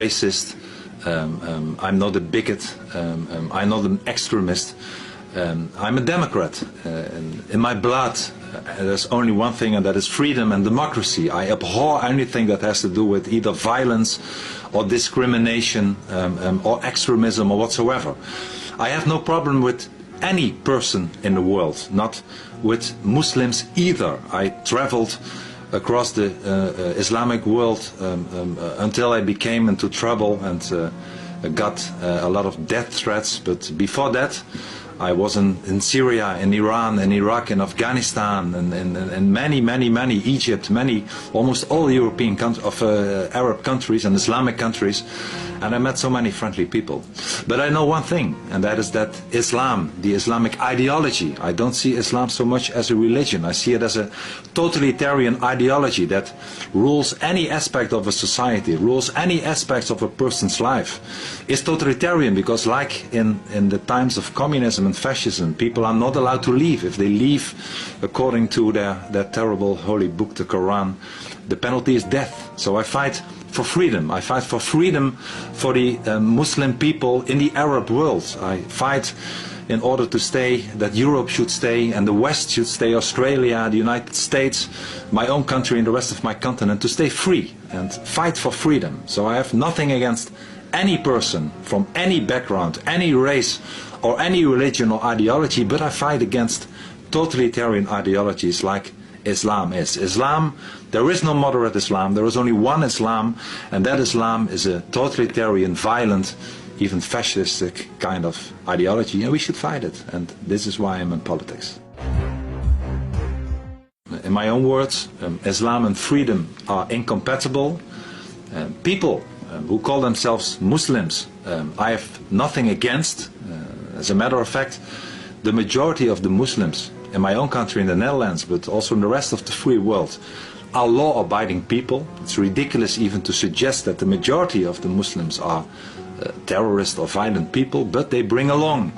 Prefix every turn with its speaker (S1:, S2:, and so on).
S1: racist, I'm not a bigot, I'm not an extremist. I'm a Democrat. In my blood, there's only one thing, and that is freedom and democracy. I abhor anything that has to do with either violence or discrimination or extremism or whatsoever. I have no problem with any person in the world, not with Muslims either. I traveled across the Islamic world until I became into trouble and got a lot of death threats. But before that, I was in Syria, in Iran, in Iraq, in Afghanistan, and many, Egypt, almost all European Arab countries and Islamic countries, and I met so many friendly people. But I know one thing, and that is that Islam, the Islamic ideology, I don't see Islam so much as a religion. I see it as a totalitarian ideology that rules any aspect of a society, rules any aspects of a person's life. It's totalitarian because, like in the times of communism and fascism, people are not allowed to leave. If they leave according to their terrible holy book, the Quran, the penalty is death. So I fight for freedom. I fight for freedom for the Muslim people in the Arab world. I fight in order to stay, that Europe should stay, and the West should stay, Australia, the United States, my own country and the rest of my continent, to stay free and fight for freedom. So I have nothing against any person from any background, any race or any religion or ideology, but I fight against totalitarian ideologies like Islam is. Islam, there is no moderate Islam, there is only one Islam, and that Islam is a totalitarian, violent, even fascistic kind of ideology, and we should fight it, and this is why I'm in politics. In my own words, Islam and freedom are incompatible. People who call themselves Muslims, I have nothing against. As a matter of fact, the majority of the Muslims in my own country, in the Netherlands, but also in the rest of the free world, are law-abiding people. It's ridiculous even to suggest that the majority of the Muslims are terrorist or violent people, but they bring along